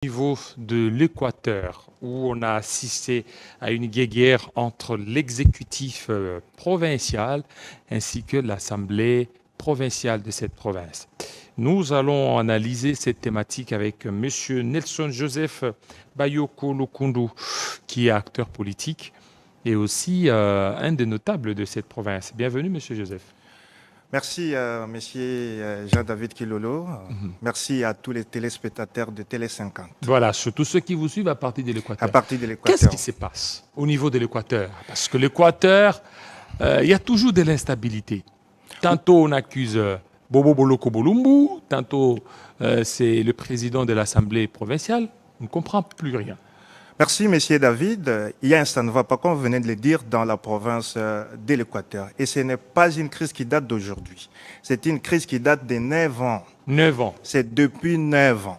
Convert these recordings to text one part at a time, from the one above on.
Niveau de l'Équateur, où on a assisté à une guerre entre l'exécutif provincial ainsi que l'Assemblée provinciale de cette province. Nous allons analyser cette thématique avec M. Nelson Joseph Bayoko Lokundu, qui est acteur politique et aussi un des notables de cette province. Bienvenue, M. Joseph. Merci, monsieur Jean-David Kilolo. Merci à tous les téléspectateurs de Télé 50. Voilà, surtout ceux qui vous suivent à partir de l'Équateur. À partir de l'Équateur. Qu'est-ce qui se passe au niveau de l'Équateur? Parce que l'Équateur, il y a toujours de l'instabilité. Tantôt on accuse Bobo Boloko Bolumbu, tantôt c'est le président de l'Assemblée provinciale. On ne comprend plus rien. Merci, monsieur David. Il y a un ça ne va pas, comme vous venez de le dire, dans la province de l'Équateur. Et ce n'est pas une crise qui date d'aujourd'hui. C'est une crise qui date de 9 ans. 9 ans. C'est depuis 9 ans.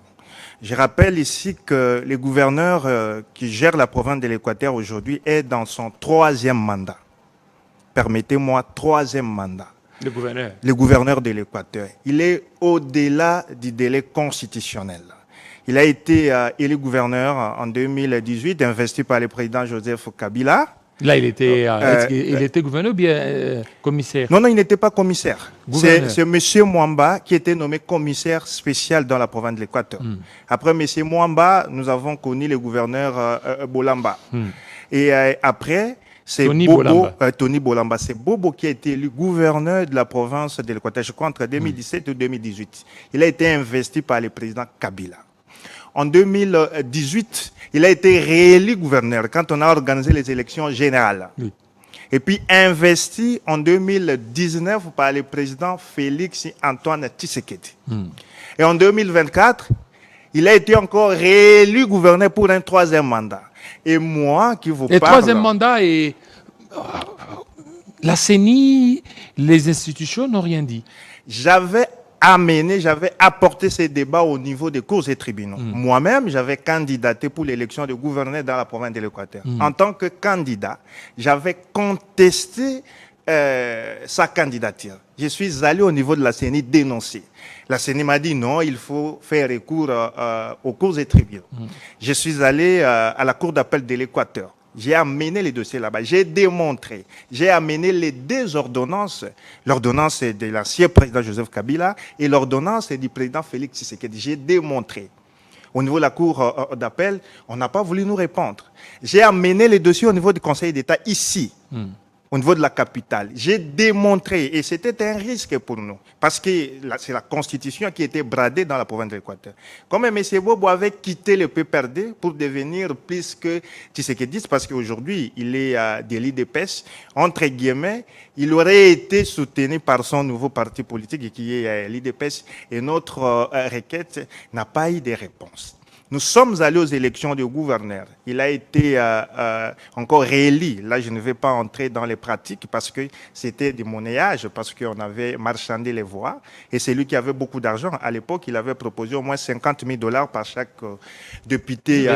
Je rappelle ici que le gouverneur qui gère la province de l'Équateur aujourd'hui est dans son 3e mandat. Permettez-moi, 3e mandat. Le gouverneur. Le gouverneur de l'Équateur. Il est au-delà du délai constitutionnel. Il a été élu gouverneur en 2018, investi par le président Joseph Kabila. Là, il était gouverneur ou bien commissaire? Non, il n'était pas commissaire. C'est M. Mwamba qui était nommé commissaire spécial dans la province de l'Équateur. Après M. Mwamba, nous avons connu le gouverneur Bolamba. Et après, c'est Tony Bolamba. C'est Bobo qui a été élu gouverneur de la province de l'Équateur, je crois, entre 2017 et 2018. Il a été investi par le président Kabila. En 2018, il a été réélu gouverneur quand on a organisé les élections générales. Oui. Et puis investi en 2019 par le président Félix Antoine Tshisekedi. Et en 2024, il a été encore réélu gouverneur pour un 3e mandat. Et moi qui vous parle... Le 3e mandat et la CENI, les institutions n'ont rien dit. J'avais apporté ces débats au niveau des cours et tribunaux. Moi-même, j'avais candidaté pour l'élection de gouverneur dans la province de l'Équateur. En tant que candidat, j'avais contesté sa candidature. Je suis allé au niveau de la CENI dénoncer. La CENI m'a dit non, il faut faire recours aux cours et tribunaux. Je suis allé à la cour d'appel de l'Équateur. J'ai amené les dossiers là-bas, j'ai démontré, j'ai amené les 2 ordonnances, l'ordonnance de l'ancien président Joseph Kabila et l'ordonnance du président Félix Tshisekedi. J'ai démontré. Au niveau de la cour d'appel, on n'a pas voulu nous répondre. J'ai amené les dossiers au niveau du Conseil d'État ici, au niveau de la capitale. J'ai démontré, et c'était un risque pour nous, parce que c'est la Constitution qui était bradée dans la province de l'Équateur. Comme M. Bobo avait quitté le PPRD pour devenir plus que Tshisekedi, parce qu'aujourd'hui, il est délit de pêche, entre guillemets, il aurait été soutenu par son nouveau parti politique qui est l'IDPS, et notre requête n'a pas eu de réponse. Nous sommes allés aux élections de gouverneur. Il a été encore réélu. Là, je ne vais pas entrer dans les pratiques parce que c'était du monnayage, parce qu'on avait marchandé les voix. Et c'est lui qui avait beaucoup d'argent. À l'époque, il avait proposé au moins 50 000 $ par chaque député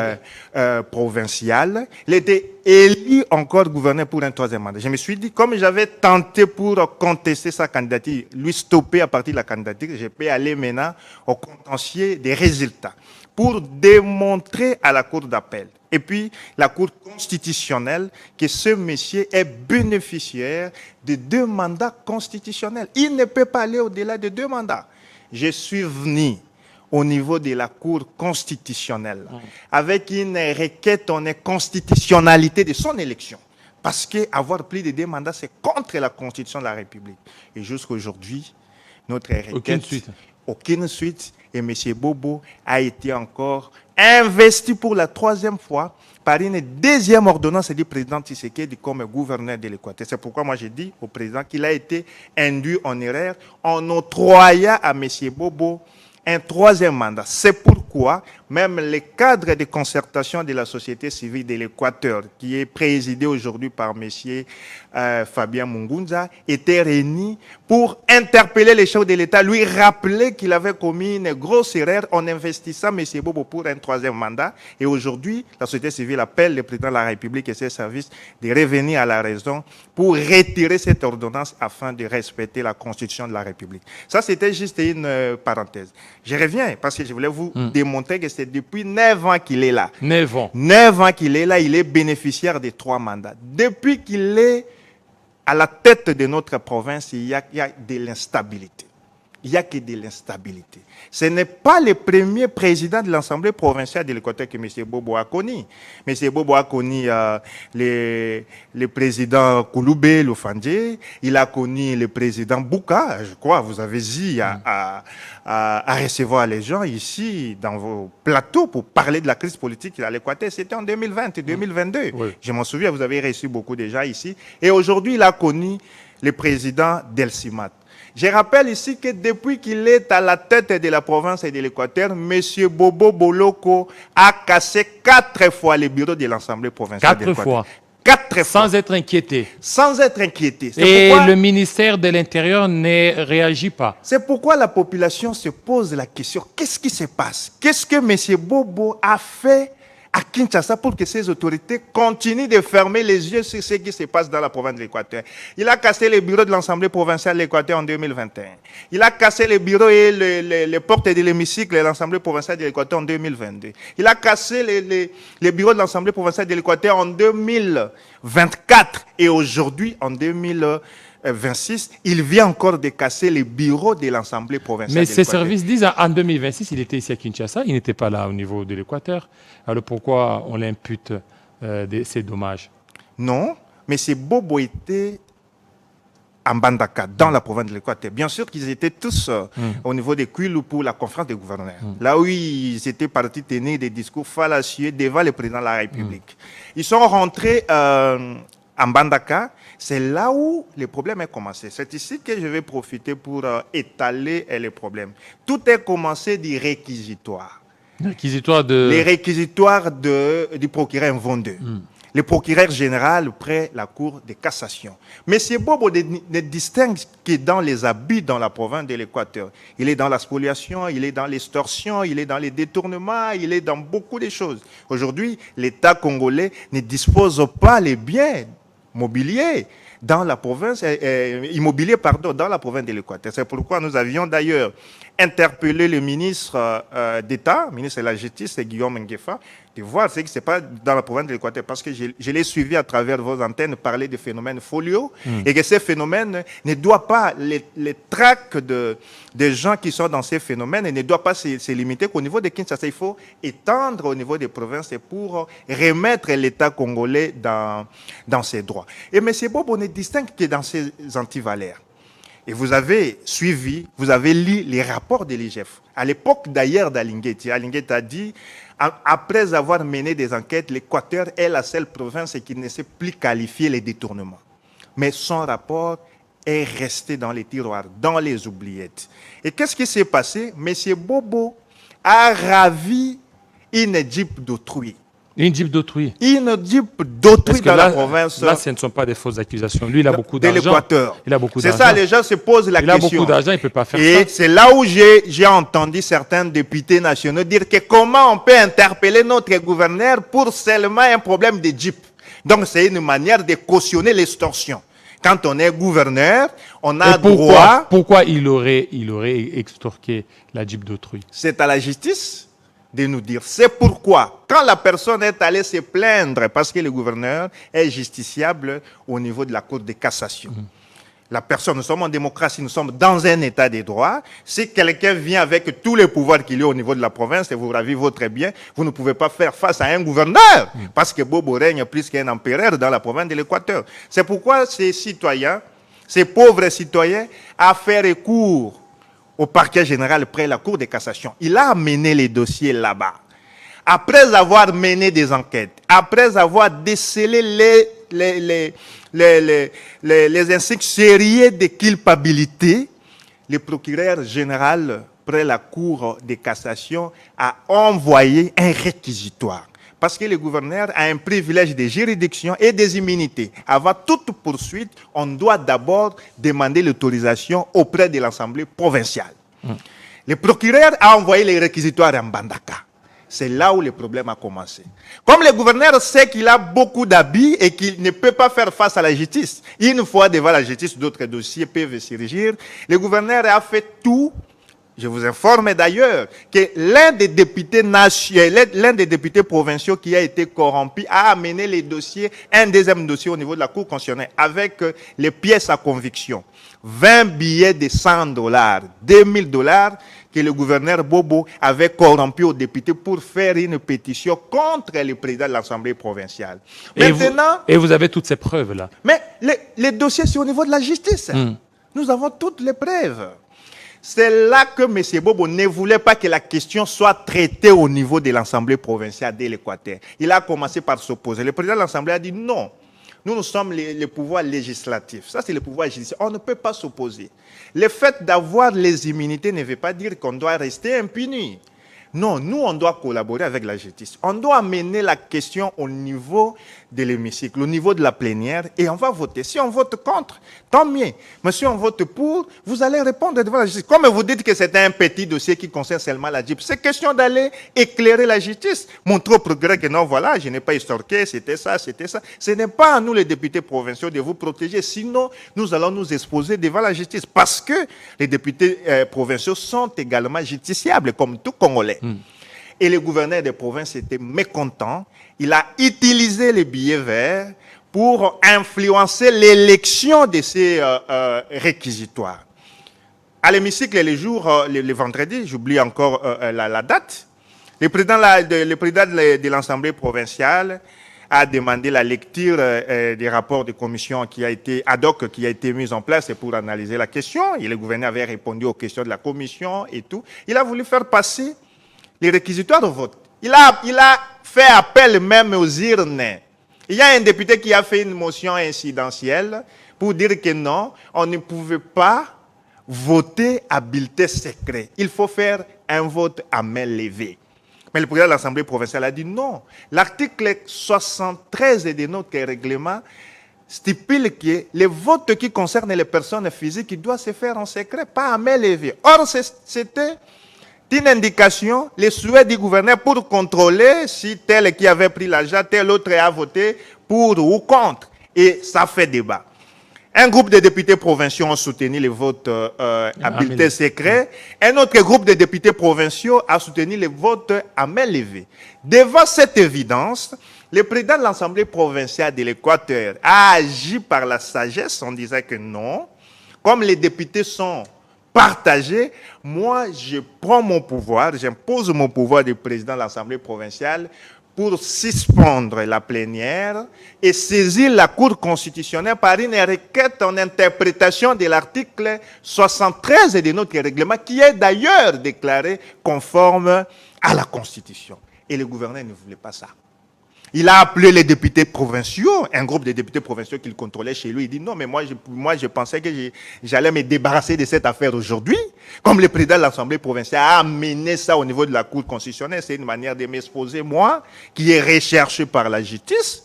provincial. Il était élu encore gouverneur pour un 3e mandat. Je me suis dit, comme j'avais tenté pour contester sa candidature, lui stopper à partir de la candidature, je peux aller maintenant au contentieux des résultats, pour démontrer à la Cour d'appel et puis la Cour constitutionnelle que ce monsieur est bénéficiaire de 2 mandats constitutionnels. Il ne peut pas aller au-delà de 2 mandats. Je suis venu au niveau de la Cour constitutionnelle avec une requête en constitutionnalité de son élection. Parce qu'avoir plus de 2 mandats, c'est contre la Constitution de la République. Et jusqu'à aujourd'hui, notre requête... Aucune suite. Et M. Bobo a été encore investi pour la 3e fois par une 2e ordonnance du président Tshisekedi comme gouverneur de l'Équateur. C'est pourquoi moi j'ai dit au président qu'il a été induit en erreur en octroyant à M. Bobo un 3e mandat. C'est pourquoi même les cadres de concertation de la société civile de l'Équateur, qui est présidé aujourd'hui par M. Fabien Mungunza, étaient réunis pour interpeller les chefs de l'État, lui rappeler qu'il avait commis une grosse erreur en investissant M. Bobo pour un 3e mandat. Et aujourd'hui, la société civile appelle le président de la République et ses services de revenir à la raison pour retirer cette ordonnance afin de respecter la Constitution de la République. Ça, c'était juste une parenthèse. Je reviens parce que je voulais vous démontrer démontrer que c'est depuis 9 ans qu'il est là. 9 ans. 9 ans qu'il est là, il est bénéficiaire de 3 mandats. Depuis qu'il est à la tête de notre province, il y a de l'instabilité. Il n'y a que de l'instabilité. Ce n'est pas le premier président de l'Assemblée provinciale de l'Équateur que M. Bobo a connu. M. Bobo a connu le président Kouloubé Lofandé, il a connu le président Bouka, je crois, vous avez dit, à recevoir les gens ici dans vos plateaux pour parler de la crise politique à l'Équateur. C'était en 2020 et 2022. Oui. Je m'en souviens, vous avez reçu beaucoup de gens ici. Et aujourd'hui, il a connu le président Delcimat. Je rappelle ici que depuis qu'il est à la tête de la province et de l'Équateur, M. Bobo Boloko a cassé 4 fois les bureaux de l'Assemblée provinciale de l'Équateur. 4 fois. Sans être inquiété. Sans être inquiété. Et pourquoi le ministère de l'Intérieur ne réagit pas. C'est pourquoi la population se pose la question, qu'est-ce qui se passe? Qu'est-ce que M. Bobo a fait à Kinshasa pour que ces autorités continuent de fermer les yeux sur ce qui se passe dans la province de l'Équateur? Il a cassé les bureaux de l'Assemblée provinciale de l'Équateur en 2021. Il a cassé les bureaux et les portes de l'hémicycle de l'Assemblée provinciale de l'Équateur en 2022. Il a cassé les bureaux de l'Assemblée provinciale de l'Équateur en 2024. Et aujourd'hui, en 2026, il vient encore de casser les bureaux de l'Assemblée provinciale. Mais ces services disent en 2026, il était ici à Kinshasa, il n'était pas là au niveau de l'Équateur. Alors pourquoi on l'impute ces dommages? Non, mais c'est Bobo était en Bandaka, dans la province de l'Équateur. Bien sûr qu'ils étaient tous au niveau de Kwilu pour la conférence des gouverneurs. Là où ils étaient partis tenir des discours fallacieux devant le président de la République. Ils sont rentrés en Bandaka. C'est là où le problème a commencé. C'est ici que je vais profiter pour étaler les problèmes. Tout est commencé du réquisitoire. Les réquisitoires du procureur Mvonde. Le procureur général près la cour de cassation. Mais M. Bobo ne distingue que dans les abus dans la province de l'Équateur. Il est dans la spoliation, il est dans l'extorsion, il est dans les détournements, il est dans beaucoup de choses. Aujourd'hui, l'État congolais ne dispose pas les biens mobiliers dans la province, dans la province de l'Équateur. C'est pourquoi nous avions d'ailleurs interpellé le ministre d'État, ministre de la Justice, Guillaume Nguefa, de voir ce qui se passe dans la province de l'Équateur, parce que je l'ai suivi à travers vos antennes parler des phénomènes folio, et que ces phénomènes ne doivent pas, les traques des gens qui sont dans ces phénomènes ne doivent pas se limiter qu'au niveau de Kinshasa. Il faut étendre au niveau des provinces pour remettre l'État congolais dans ses droits. Et M. Bobo ne distingue que dans ses antivalaires. Et vous avez suivi, vous avez lu les rapports de l'IGF. À l'époque d'ailleurs d'Alinguet a dit, après avoir mené des enquêtes, l'Équateur est la seule province qui ne sait plus qualifier les détournements. Mais son rapport est resté dans les tiroirs, dans les oubliettes. Et qu'est-ce qui s'est passé? M. Bobo a ravi une Jeep d'autrui. Une Jeep d'autrui. Une Jeep d'autrui dans la province. Là, ce ne sont pas des fausses accusations. Lui, il a beaucoup d'argent. De l'Équateur. Il a beaucoup d'argent. C'est ça, les gens se posent la question. Il a beaucoup d'argent, il ne peut pas faire ça. Et c'est là où j'ai entendu certains députés nationaux dire que comment on peut interpeller notre gouverneur pour seulement un problème de Jeep. Donc, c'est une manière de cautionner l'extorsion. Quand on est gouverneur, on a droit... Pourquoi il aurait extorqué la Jeep d'autrui? C'est à la justice de nous dire. C'est pourquoi, quand la personne est allée se plaindre parce que le gouverneur est justiciable au niveau de la Cour de cassation, la personne, nous sommes en démocratie, nous sommes dans un état de droit. Si quelqu'un vient avec tous les pouvoirs qu'il y a au niveau de la province et vous ravivez votre bien, vous ne pouvez pas faire face à un gouverneur parce que Bobo règne plus qu'un empereur dans la province de l'Équateur. C'est pourquoi ces citoyens, ces pauvres citoyens, ont fait recours au parquet général près la Cour de cassation. Il a amené les dossiers là-bas. Après avoir mené des enquêtes, après avoir décelé les insignes sérieux de culpabilité, le procureur général près la Cour de cassation a envoyé un réquisitoire. Parce que le gouverneur a un privilège de juridiction et des immunités. Avant toute poursuite, on doit d'abord demander l'autorisation auprès de l'Assemblée provinciale. Le procureur a envoyé les réquisitoires en Bandaka. C'est là où le problème a commencé. Comme le gouverneur sait qu'il a beaucoup d'habits et qu'il ne peut pas faire face à la justice, une fois devant la justice, d'autres dossiers peuvent surgir, le gouverneur a fait tout Je vous informe d'ailleurs que l'un des députés provinciaux qui a été corrompu a amené les dossiers, un deuxième dossier au niveau de la Cour constitutionnelle avec les pièces à conviction. 20 billets de $100, $2000 que le gouverneur Bobo avait corrompu aux députés pour faire une pétition contre le président de l'Assemblée provinciale. Maintenant, et vous avez toutes ces preuves-là. Mais les dossiers, c'est au niveau de la justice. Nous avons toutes les preuves. C'est là que M. Bobo ne voulait pas que la question soit traitée au niveau de l'Assemblée provinciale de l'Équateur. Il a commencé par s'opposer. Le président de l'Assemblée a dit non. Nous sommes les pouvoirs législatifs. Ça, c'est le pouvoir judiciaire. On ne peut pas s'opposer. Le fait d'avoir les immunités ne veut pas dire qu'on doit rester impuni. Non, nous, on doit collaborer avec la justice. On doit amener la question au niveau de l'hémicycle, au niveau de la plénière, et on va voter. Si on vote contre, tant mieux. Mais si on vote pour, vous allez répondre devant la justice. Comme vous dites que c'est un petit dossier qui concerne seulement la JIP, c'est question d'aller éclairer la justice, montrer au progrès que non, voilà, je n'ai pas estorqué, c'était ça, c'était ça. Ce n'est pas à nous, les députés provinciaux, de vous protéger, sinon nous allons nous exposer devant la justice. Parce que les députés provinciaux sont également justiciables, comme tout Congolais. Et le gouverneur des provinces était mécontent. Il a utilisé les billets verts pour influencer l'élection de ces réquisitoires. À l'hémicycle, le vendredi, j'oublie encore la date, le président de l'Assemblée provinciale a demandé la lecture des rapports de commission qui a été ad hoc, qui a été mise en place pour analyser la question. Et le gouverneur avait répondu aux questions de la commission et tout. Il a voulu faire passer les réquisitoires de vote. Il a fait appel même aux urnes. Il y a un député qui a fait une motion incidentielle pour dire que non, on ne pouvait pas voter à bulletin secret. Il faut faire un vote à main levée. Mais le président de l'Assemblée provinciale a dit non. L'article 73 de notre règlement stipule que les votes qui concernent les personnes physiques doivent se faire en secret, pas à main levée. Or, c'était une indication, les souhaits du gouverneur pour contrôler si tel qui avait pris l'argent, tel autre a voté pour ou contre. Et ça fait débat. Un groupe de députés provinciaux ont soutenu les votes à bulletin secret. Un autre groupe de députés provinciaux a soutenu les votes à main levée. Devant cette évidence, le président de l'Assemblée provinciale de l'Équateur a agi par la sagesse en disant que non, comme les députés sont partagés, moi je prends mon pouvoir, j'impose mon pouvoir de président de l'Assemblée provinciale pour suspendre la plénière et saisir la Cour constitutionnelle par une requête en interprétation de l'article 73 de notre règlement, qui est d'ailleurs déclaré conforme à la Constitution. Et le gouverneur ne voulait pas ça. Il a appelé les députés provinciaux, un groupe de députés provinciaux qu'il contrôlait chez lui. Il dit non, mais moi je pensais que j'allais me débarrasser de cette affaire aujourd'hui. Comme le président de l'Assemblée provinciale a amené ça au niveau de la Cour constitutionnelle, c'est une manière de m'exposer, moi, qui est recherché par la justice.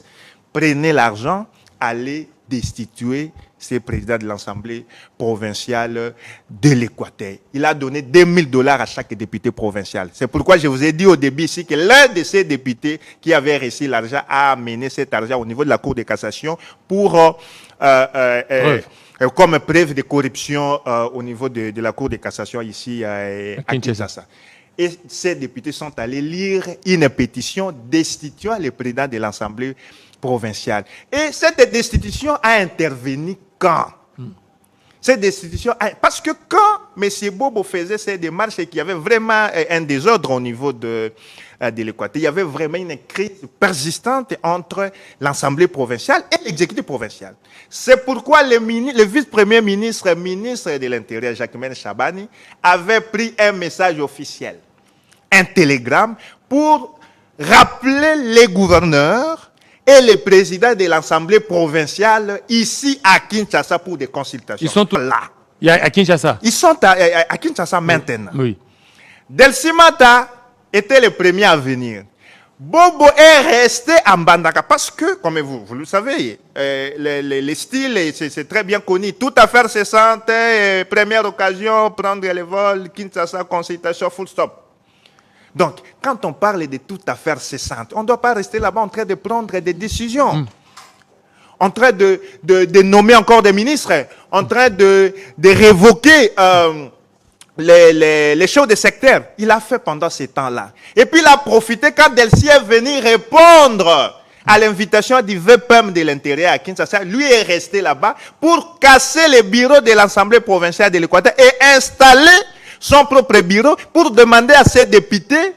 Prenez l'argent, allez destituer ce président de l'Assemblée provinciale de l'Équateur. Il a donné $2000 à chaque député provincial. C'est pourquoi je vous ai dit au début ici que l'un de ces députés qui avait reçu l'argent a amené cet argent au niveau de la Cour de cassation pour comme preuve de corruption au niveau de la Cour de cassation ici à Kinshasa. Et ces députés sont allés lire une pétition destituant le président de l'Assemblée provinciale. Et cette destitution a intervenu quand? Cette destitution, parce que quand M. Bobo faisait ces démarches et qu'il y avait vraiment un désordre au niveau de l'Équateur, il y avait vraiment une crise persistante entre l'Assemblée provinciale et l'exécutif provincial. C'est pourquoi le vice-premier ministre, ministre de l'Intérieur, Jacquemaine Chabani, avait pris un message officiel, un télégramme, pour rappeler les gouverneurs et les présidents de l'Assemblée provinciale ici à Kinshasa pour des consultations. Ils sont là. À Kinshasa. Ils sont à Kinshasa maintenant. Oui. Delcy Mata était le premier à venir. Bobo est resté à Mbandaka parce que, comme vous le savez, les styles, c'est très bien connu. Toute affaire cessante, première occasion, prendre le vol, Kinshasa, consultation, full stop. Donc, quand on parle de toute affaire cessante, on ne doit pas rester là-bas en train de prendre des décisions, en train de nommer encore des ministres, en train de révoquer les shows de secteur. Il a fait pendant ces temps-là. Et puis il a profité quand Delcy est venu répondre à l'invitation du VPM de l'intérieur à Kinshasa. Lui est resté là-bas pour casser les bureaux de l'Assemblée provinciale de l'Équateur et installer son propre bureau pour demander à ses députés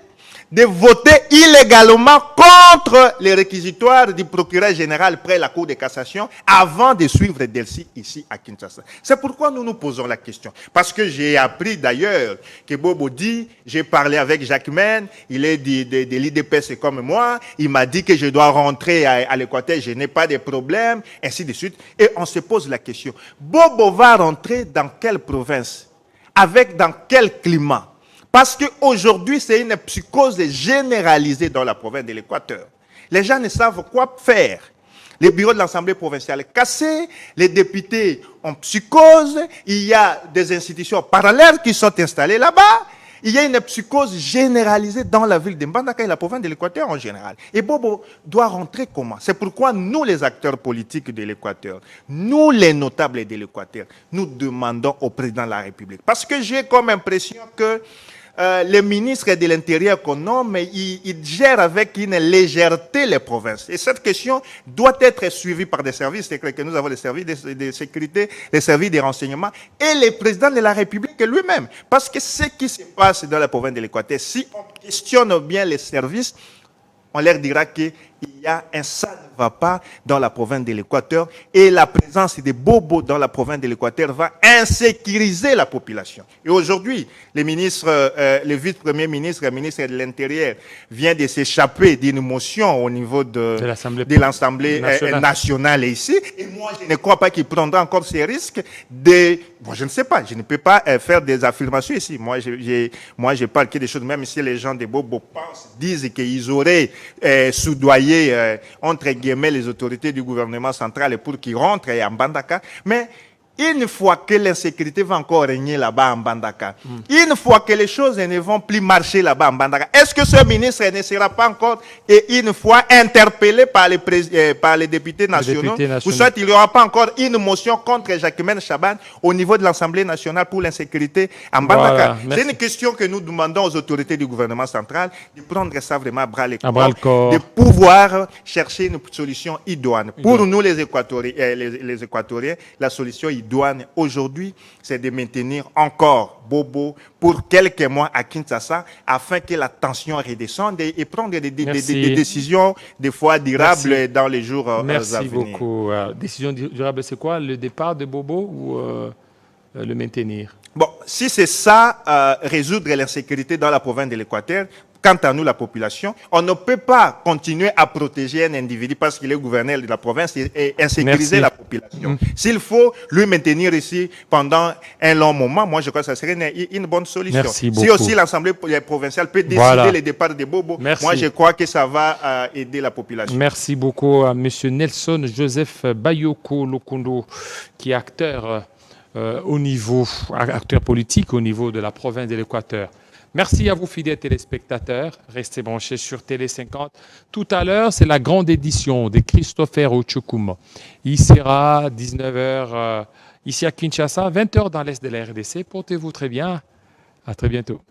de voter illégalement contre les réquisitoires du procureur général près la Cour de cassation avant de suivre Delcy ici à Kinshasa. C'est pourquoi nous nous posons la question. Parce que j'ai appris d'ailleurs que Bobo dit, j'ai parlé avec Jacques Men, il est de l'IDPS comme moi, il m'a dit que je dois rentrer à l'Équateur, je n'ai pas de problème, ainsi de suite. Et on se pose la question, Bobo va rentrer dans quelle province? Avec dans quel climat? Parce qu'aujourd'hui, c'est une psychose généralisée dans la province de l'Équateur. Les gens ne savent quoi faire. Les bureaux de l'Assemblée provinciale sont cassés, les députés ont psychose, il y a des institutions parallèles qui sont installées là-bas. Il y a une psychose généralisée dans la ville de Mbandaka et la province de l'Équateur en général. Et Bobo doit rentrer comment? C'est pourquoi nous, les acteurs politiques de l'Équateur, nous, les notables de l'Équateur, nous demandons au président de la République. Parce que j'ai comme impression que les ministres de l'Intérieur qu'on nomme, ils gèrent avec une légèreté les provinces. Et cette question doit être suivie par des services secrets, que nous avons les services de sécurité, les services de renseignement et le président de la République lui-même. Parce que ce qui se passe dans la province de l'Équateur, si on questionne bien les services, on leur dira qu'il y a un ça ne va pas dans la province de l'Équateur et la présence des bobos dans la province de l'Équateur va insécuriser la population. Et aujourd'hui, le vice-premier ministre, le ministre de l'Intérieur vient de s'échapper d'une motion au niveau de l'Assemblée nationale ici. Et moi, je ne crois pas qu'il prendra encore ces risques de... Bon, je ne sais pas, je ne peux pas faire des affirmations ici. Moi, je parle que des choses, même si les gens des bobos disent qu'ils auraient soudoyé entre guillemets les autorités du gouvernement central pour qu'ils rentrent à Mbandaka. Mais une fois que l'insécurité va encore régner là-bas en Mbandaka, une fois que les choses ne vont plus marcher là-bas en Mbandaka, est-ce que ce ministre ne sera pas encore une fois interpellé par les députés nationaux, ou soit il n'y aura pas encore une motion contre Jacquemaine Chaban au niveau de l'Assemblée nationale pour l'insécurité en Mbandaka? Voilà, c'est une question que nous demandons aux autorités du gouvernement central de prendre ça vraiment à bras le corps, de pouvoir chercher une solution idoine. Pour nous les Équatoriens, la solution idoine aujourd'hui, c'est de maintenir encore Bobo pour quelques mois à Kinshasa afin que la tension redescende et prendre des décisions des fois durables dans les jours à venir. Merci beaucoup. Décision durable, c'est quoi? Le départ de Bobo ou le maintenir? Bon, si c'est ça, résoudre l'insécurité dans la province de l'Équateur, quant à nous, la population, on ne peut pas continuer à protéger un individu parce qu'il est gouverneur de la province et insécuriser la population. S'il faut lui maintenir ici pendant un long moment, moi je crois que ça serait une bonne solution. Merci beaucoup. Si aussi l'Assemblée provinciale peut décider le départ des bobos, moi je crois que ça va aider la population. Merci beaucoup à M. Nelson Joseph Bayoko Lokondo, qui est acteur acteur politique au niveau de la province de l'Équateur. Merci à vous, fidèles téléspectateurs. Restez branchés sur Télé 50. Tout à l'heure, c'est la grande édition de Christopher Ochokum. Il sera 19h ici à Kinshasa, 20h dans l'est de la RDC. Portez-vous très bien. À très bientôt.